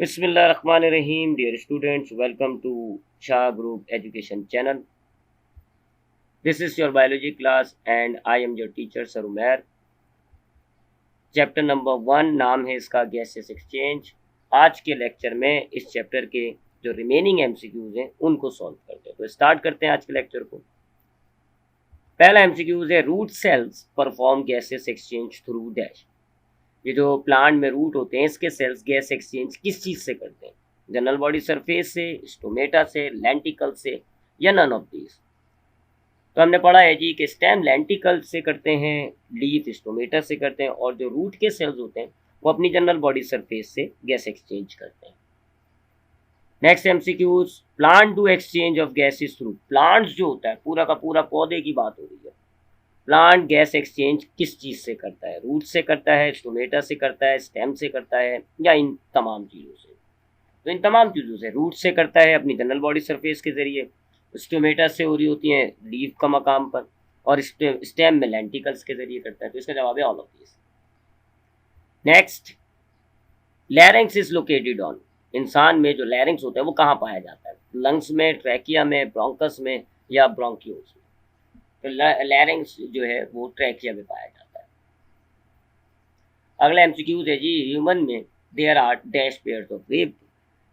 Bismillahirrahmanirrahim. Dear students, welcome to Shah Group Education Channel. This is your biology class and I am your teacher Sir Umair. Chapter number 1 नाम है इसका gases exchange. आज के lecture में इस chapter के जो रिमेनिंग एमसीक्यूज हैं उनको सॉल्व करते हैं। तो स्टार्ट करते हैं आज के लेक्चर को। पहला एमसीक्यूज है root cells perform gases exchange through dash. ये जो प्लांट में रूट होते हैं इसके सेल्स गैस एक्सचेंज किस चीज़ से करते हैं? जनरल बॉडी सरफेस से, स्टोमेटा से, लेंटिकल से या नन ऑफ दीज। तो हमने पढ़ा है जी कि स्टेम लेंटिकल से करते हैं, लीफ स्टोमेटा से करते हैं और जो रूट के सेल्स होते हैं वो अपनी जनरल बॉडी सरफेस से गैस एक्सचेंज करते हैं। Next MCQs, plant do exchange of gases through. Plants जो होता है पूरा का पूरा पौधे की बात हो रही है। प्लांट गैस एक्सचेंज किस चीज़ से करता है? रूट से करता है, स्टोमेटा से करता है, स्टेम से करता है या इन तमाम चीज़ों से? तो इन तमाम चीज़ों से रूट से करता है अपनी जनरल बॉडी सरफेस के ज़रिए, स्टोमेटा से हो रही होती हैं लीफ का मकाम पर, और स्टेम में लेंटिकल्स के ज़रिए करता है। तो इसका जवाब है all of this. Next, larynx is located on. इंसान में जो लैरिंक्स होता है वो कहाँ पाया जाता है? लंग्स में, ट्रैकिया में, ब्रोंकस में या ब्रोंक्यूल्स में? तो लैरिंक्स जो है वो ट्रैकिया में पाया जाता है। अगला एमसीक्यूज है जी, ह्यूमन में there are dash pairs of rib.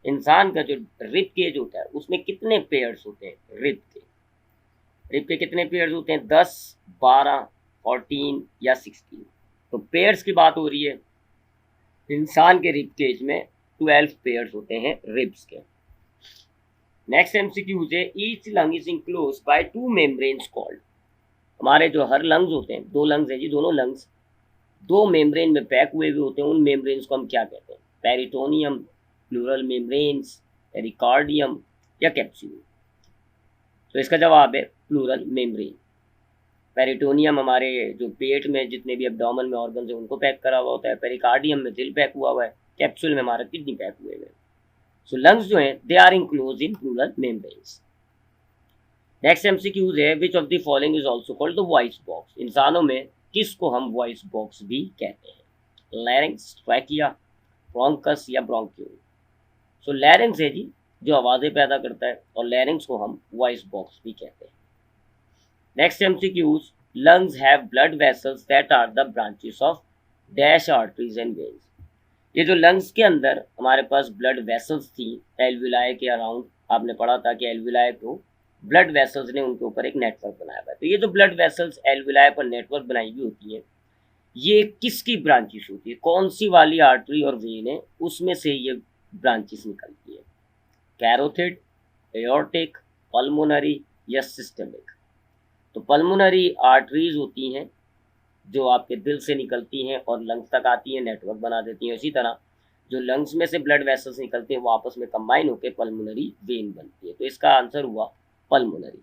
इंसान का जो रिब केज होता है उसमें कितने पेयर्स होते हैं? रिब के कितने पेयर्स होते हैं? 10, 12, 14 या 16? तो पेयर्स की बात हो रही है। इंसान के रिब केज में 12 पेयर्स होते हैं रिब्स के। नेक्स्ट एमसीक्यूज है, each lung is enclosed bye 2 membranes called. हमारे जो हर लंग्स होते हैं, 2 लंग्स है जी, दोनों लंग्स 2 मेम्ब्रेन में पैक हुए हुए होते हैं। उन मेम्ब्रेन्स को हम क्या कहते हैं? पेरिटोनियम, प्लूरल मेम्ब्रेन्स, पेरिकार्डियम या कैप्सूल? तो इसका जवाब है प्लूरल मेम्ब्रेन। पेरिटोनियम हमारे जो पेट में जितने भी एब्डोमेन में ऑर्गन्स हैं उनको पैक करा हुआ होता है, पेरिकार्डियम में दिल पैक हुआ हुआ है, कैप्सूल में हमारा किडनी पैक हुए हुए हैं। सो लंग्स जो हैं they are enclose in pleural membranes. Next MCQs है, which of the following is also called the voice box. इंसानों में किसको हम वॉइस बॉक्स भी कहते हैं? लैरिंक्स, ट्रैकिया, ब्रोंकस या ब्रोंक्यूल? सो लैरिंक्स है जी जो आवाज़ें पैदा करता है और लैरिंक्स को हम वॉइस बॉक्स भी कहते हैं। Next MCQs, lungs have blood vessels that are the branches of dash arteries and veins. ये जो लंग्स के अंदर हमारे पास ब्लड वेसल्स थी एल्विलाई के अराउंड, आपने पढ़ा था कि एल्विलाई को ब्लड वेसल्स ने उनके ऊपर एक नेटवर्क बनाया हुआ है। तो ये जो ब्लड वेसल्स एल्विलाई पर नेटवर्क बनाई हुई होती है ये किसकी ब्रांचेस होती है? कौन सी वाली आर्टरी और वेन है उसमें से ये ब्रांचेस निकलती है? कैरोटिड, एओर्टिक, पल्मोनरी या सिस्टमिक? तो पल्मोनरी आर्टरीज होती हैं जो आपके दिल से निकलती हैं और लंग्स तक आती हैं, नेटवर्क बना देती हैं। इसी तरह जो लंग्स में से ब्लड वेसल्स निकलते हैं वो आपस में कंबाइन होकर पल्मोनरी वेन बनती है। तो इसका आंसर हुआ पल्मोनरी।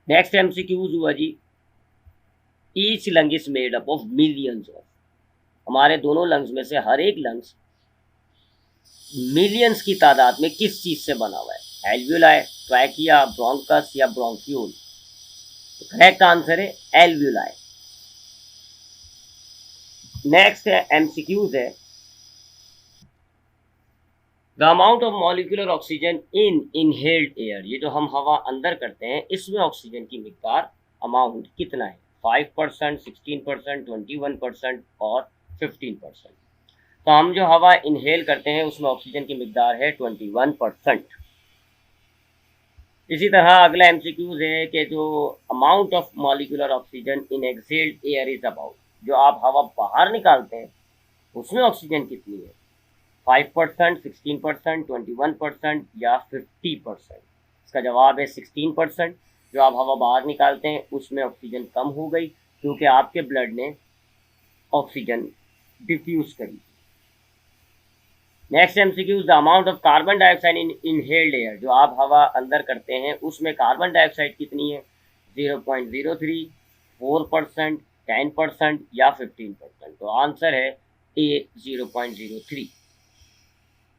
नेक्स्ट एमसीक्यूज हुआ जी, each lung is made up of millions of. हमारे दोनों लंग्स में से हर एक लंग्स मिलियंस की तादाद में किस चीज से बना हुआ है? एल्व्यूलाई, ट्रैकिया, ब्रोंकस या ब्रोंक्यूल? तो करेक्ट आंसर है एल्व्यूलाई। नेक्स्ट है एमसीक्यूज है, the amount of molecular oxygen in inhaled air. ये जो हम हवा अंदर करते हैं इसमें ऑक्सीजन की मिकदार अमाउंट कितना है? 5%, 16%, 21% और 15%। तो हम जो हवा इनहेल करते हैं उसमें ऑक्सीजन की मिकदार है 21%। इसी तरह अगला एमसीक्यूज है कि जो amount of molecular oxygen in exhaled air is about. जो आप हवा बाहर निकालते हैं उसमें ऑक्सीजन कितनी है? 5%, 16%, 21% या 50%? इसका जवाब है 16%। जो आप हवा बाहर निकालते हैं उसमें ऑक्सीजन कम हो गई क्योंकि आपके ब्लड ने ऑक्सीजन डिफ्यूज करी। Next MCQ, the amount of carbon dioxide in inhaled air. जो आप हवा अंदर करते हैं उसमें कार्बन डाइऑक्साइड कितनी है? 0.03, 4%, 10% या 15%? तो आंसर है ए 0.03।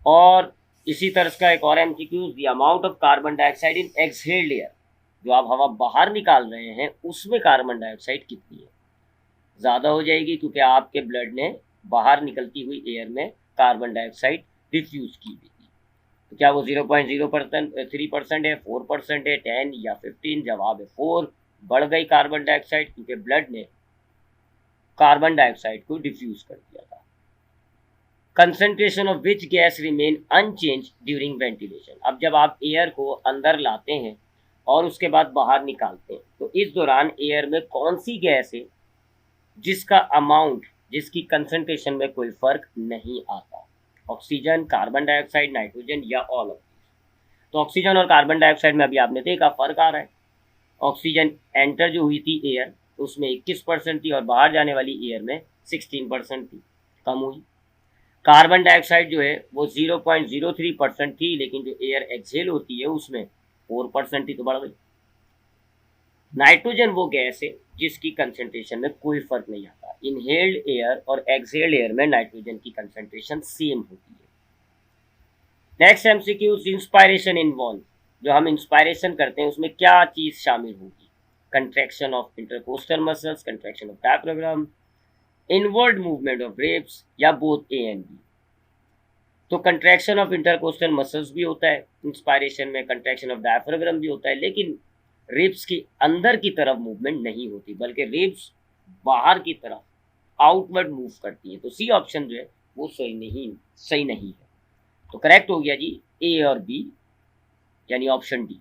और इसी तरह का एक और MCQ, the amount of carbon dioxide in exhaled air. जो आप हवा बाहर निकाल रहे हैं उसमें कार्बन डाइऑक्साइड कितनी है? ज़्यादा हो जाएगी क्योंकि आपके ब्लड ने बाहर निकलती हुई एयर में कार्बन डाइऑक्साइड डिफ्यूज की हुई थी। तो क्या वो 0.03% है, 4% है, 10 या 15? जवाब है 4। बढ़ गई कार्बन डाइऑक्साइड क्योंकि ब्लड ने कार्बन डाइऑक्साइड को डिफ्यूज कर दिया था। Concentration of which gas remain unchanged during ventilation. अब जब आप एयर को अंदर लाते हैं और उसके बाद बाहर निकालते हैं तो इस दौरान एयर में कौन सी गैस है जिसका अमाउंट, जिसकी कंसंट्रेशन में कोई फर्क नहीं आता? ऑक्सीजन, कार्बन डाइऑक्साइड, नाइट्रोजन या ऑल ऑफ दिस? तो ऑक्सीजन और कार्बन डाइऑक्साइड में अभी आपने देखा फर्क आ रहा है। ऑक्सीजन एंटर जो हुई थी एयर उसमें 21% थी और बाहर जाने वाली एयर में 16% थी, कम हुई। कार्बन डाइऑक्साइड जो है वो 0.03% थी, लेकिन जो एयर एक्सहेल होती है उसमें 4% थी, तो बढ़ गई। नाइट्रोजन वो गैस है जिसकी कंसंट्रेशन में कोई फर्क नहीं आता। इनहेल्ड एयर और एक्सहेल्ड एयर में नाइट्रोजन की कंसंट्रेशन सेम होती है। Next MCQ, inspiration involve. जो हम इंस्पायरेशन करते हैं उसमें क्या चीज शामिल होगी? Contraction of intercostal muscles, contraction of diaphragm, inward movement of ribs या बोथ ए एंड बी? तो कंट्रैक्शन ऑफ इंटरकोस्टल मसल्स भी होता है इंस्पायरेशन में, कंट्रैक्शन ऑफ डायफ्राम भी होता है, लेकिन रिब्स की अंदर की तरफ मूवमेंट नहीं होती बल्कि रिब्स बाहर की तरफ आउटवर्ड मूव करती है। तो सी ऑप्शन जो है वो सही नहीं है। तो करेक्ट हो गया जी ए और बी, यानी ऑप्शन डी।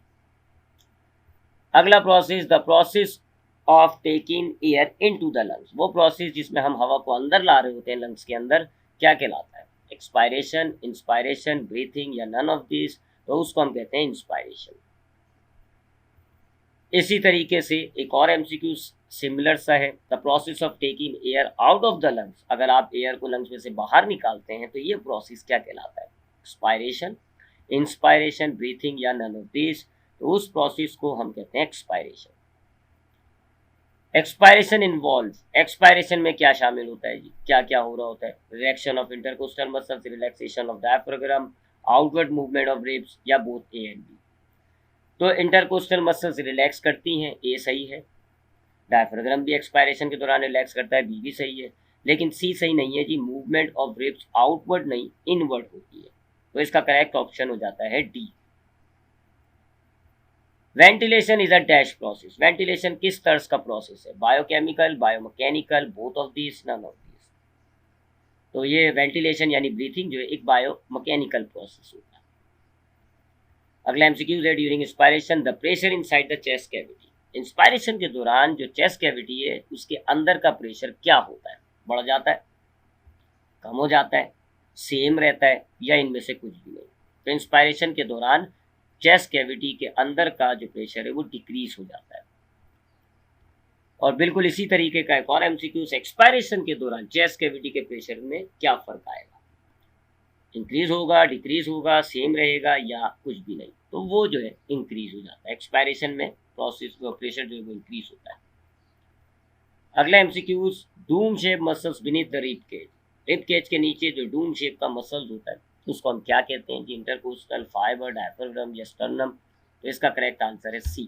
अगला process, the process of taking air into the lungs. वो प्रोसेस जिसमें हम हवा को अंदर ला रहे होते हैं लंग्स के अंदर, क्या कहलाता है? एक्सपायरेशन, इंस्पायरेशन, ब्रीथिंग या नन ऑफ दिस? तो उसको हम कहते हैं इंस्पायरेशन। इसी तरीके से एक और एमसीक्यू सिमिलर सा है, the process of taking air out of the lungs. अगर आप एयर को लंग्स में से बाहर निकालते हैं तो ये प्रोसेस क्या कहलाता है? एक्सपायरेशन, इंस्पायरेशन, ब्रीथिंग या नन ऑफ दिस? तो उस प्रोसेस को हम कहते हैं एक्सपायरेशन। एक्सपायरेशन इन्वॉल्व, एक्सपायरेशन में क्या शामिल होता है जी? क्या क्या हो रहा होता है? Relaxation of intercostal muscles, relaxation of diaphragm, outward movement of ribs या बोथ ए एंड बी? तो इंटरकोस्टल मसल्स रिलैक्स करती हैं, ए सही है। डायफ्राम भी एक्सपायरेशन के दौरान रिलैक्स करता है, बी भी सही है। लेकिन सी सही नहीं है जी, मूवमेंट ऑफ रिब्स आउटवर्ड नहीं इनवर्ड होती है। तो इसका करेक्ट ऑप्शन हो जाता है D. Ventilation is a dash process. Ventilation किस तर्ज का प्रोसेस है? Biochemical, biomechanical, both of this, none of this? तो ये वेंटिलेशन यानी ब्रीथिंग जो है एक बायोमैकेनिकल प्रोसेस होता है। अगला एमसीक्यू है, during inspiration the pressure inside the chest cavity. Inspiration के दौरान जो चेस्ट कैविटी है उसके अंदर का प्रेशर क्या होता है? बढ़ जाता है, कम हो जाता है, सेम रहता है या इनमें से कुछ भी नहीं? तो इंस्पायरेशन के दौरान चेस्ट कैविटी के अंदर का जो प्रेशर है वो डिक्रीज हो जाता है। और बिल्कुल इसी तरीके का एक और एमसीक्यू, एक्सपायरेशन के दौरान चेस्ट कैविटी के प्रेशर में क्या फर्क आएगा? इंक्रीज होगा, डिक्रीज होगा, सेम रहेगा या कुछ भी नहीं? तो वो जो है इंक्रीज हो जाता है। एक्सपायरेशन में प्रोसेस प्रेशर जो है वो इंक्रीज होता है। अगला MCQ, dome shape muscles beneath the rib cage. Rib cage के नीचे जो डूम शेप का मसल्स होता है उसको हम क्या कहते हैं जी? इंटरकोस्टल, फाइबर, डायफ्राम या स्टर्नम? तो इसका करेक्ट आंसर है सी।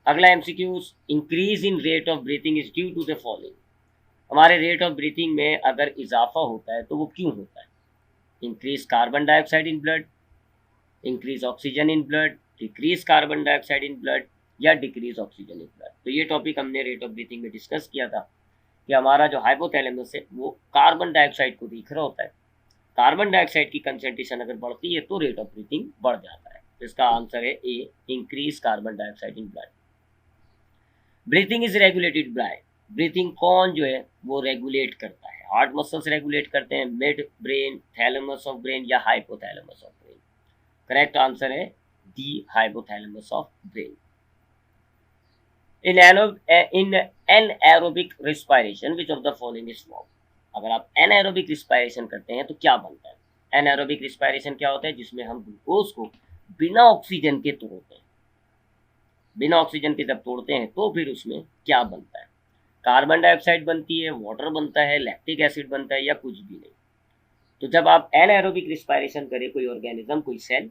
अगला MCQ, increase in rate of breathing is due to the following. हमारे रेट ऑफ ब्रीथिंग में अगर इजाफा होता है तो वो क्यों होता है? Increase carbon dioxide in blood, increase oxygen in blood, decrease carbon dioxide in blood या डिक्रीज ऑक्सीजन इन ब्लड? तो ये टॉपिक हमने रेट ऑफ ब्रीथिंग में डिस्कस किया था कि हमारा जो हाइपोथैलेमस है वो कार्बन डाइऑक्साइड को देख रहा होता है। कार्बन डाइऑक्साइड की कंसंट्रेशन अगर बढ़ती है तो रेट ऑफ ब्रीथिंग बढ़ जाता है। तो इसका आंसर है A, increase carbon dioxide in blood. Breathing is regulated by, breathing कौन जो है वो रेगुलेट करता है? हार्ट मसल्स रेगुलेट करते हैं, mid brain, thalamus of brain या hypothalamus of brain? Correct answer है D, hypothalamus of brain. In anaerobic respiration which of the following is formed? अगर आप एनारोबिक रिस्पायरेशन करते हैं तो क्या बनता है? एनारोबिक रिस्पायरेशन क्या होता है? जिसमें हम ग्लूकोज को बिना ऑक्सीजन के तोड़ते हैं। बिना ऑक्सीजन के जब तोड़ते हैं तो फिर उसमें क्या बनता है? कार्बन डाइऑक्साइड बनती है, वाटर बनता है, लैक्टिक एसिड बनता है या कुछ भी नहीं? तो जब आप एनारोबिक रिस्पायरेशन करें, कोई ऑर्गेनिज्म, कोई सेल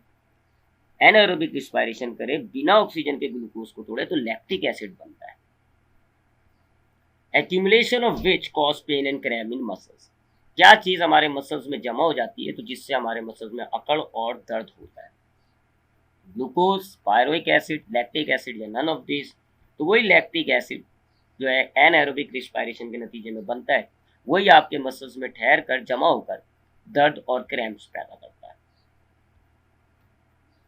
एनारोबिक रिस्पायरेशन करे बिना ऑक्सीजन के ग्लूकोज को तोड़े तो लैक्टिक एसिड बनता है। Accumulation of which cause pain and cramp in muscles? क्या चीज़ हमारे मसल्स में जमा हो जाती है तो जिससे हमारे मसल्स में अकड़ और दर्द होता है? ग्लूकोज, पायरोइक एसिड, लैक्टिक एसिड या नन ऑफ दिस? तो वही लैक्टिक एसिड जो है एनएरोबिक रिस्पायरेशन के नतीजे में बनता है, वही आपके मसल्स में ठहर कर जमा होकर दर्द और क्रैम्प्स पैदा करता है।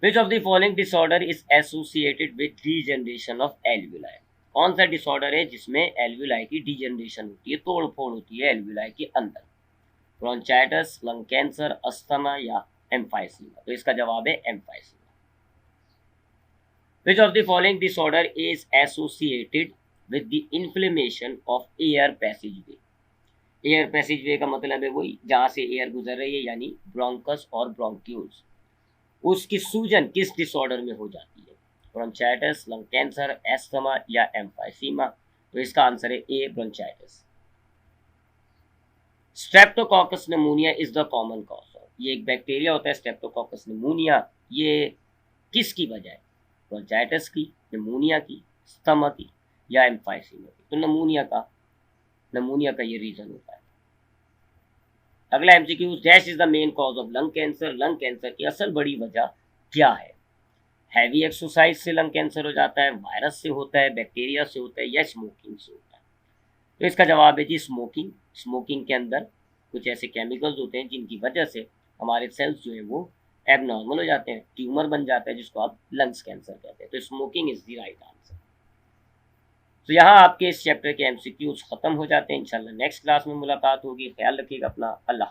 Which of the following disorder is associated with degeneration of alveoli? कौन सा डिसऑर्डर है जिसमें एल्वुलाई की डीजनरेशन होती है, तोड़ फोड़ होती है एल्वुलाई के अंदर? ब्रोंचाइटिस, लंग कैंसर, अस्थमा या एम्फाइसीमा? तो इसका जवाब है emphysema. Which of the following disorder is associated with the inflammation of air passageway? Air passageway का मतलब है वही जहाँ से एयर गुजर रही है, यानी ब्रोंकस और ब्रोंक्यूल्स। उसकी सूजन किस डिसऑर्डर में हो जाती है? ब्रोंचाइटिस, लंग कैंसर, एस्थमा या एम्फाइसीमा? तो इसका आंसर है A, bronchitis. Streptococcus pneumonia is the common cause of? ये एक बैक्टीरिया होता है स्ट्रेप्टोकॉकस निमोनिया, ये किसकी वजह है? ब्रोंचाइटिस की, निमोनिया की, अस्थमा की या एम्फाइसीमा की? तो निमोनिया का ये रीजन होता है। अगला MCQ, dash is the main cause of lung cancer? Lung cancer की असल बड़ी वजह क्या है? हैवी एक्सरसाइज से लंग कैंसर हो जाता है, वायरस से होता है, बैक्टीरिया से होता है या स्मोकिंग से होता है? तो इसका जवाब है जी स्मोकिंग। स्मोकिंग के अंदर कुछ ऐसे केमिकल्स होते हैं जिनकी वजह से हमारे सेल्स जो है वो एबनॉर्मल हो जाते हैं, ट्यूमर बन जाता है जिसको आप लंग्स कैंसर कहते हैं। तो smoking is the right answer. तो यहाँ आपके इस चैप्टर के एमसीक्यूज खत्म हो जाते हैं। इंशाल्लाह नेक्स्ट क्लास में मुलाकात होगी। ख्याल रखिएगा अपना। अल्लाह।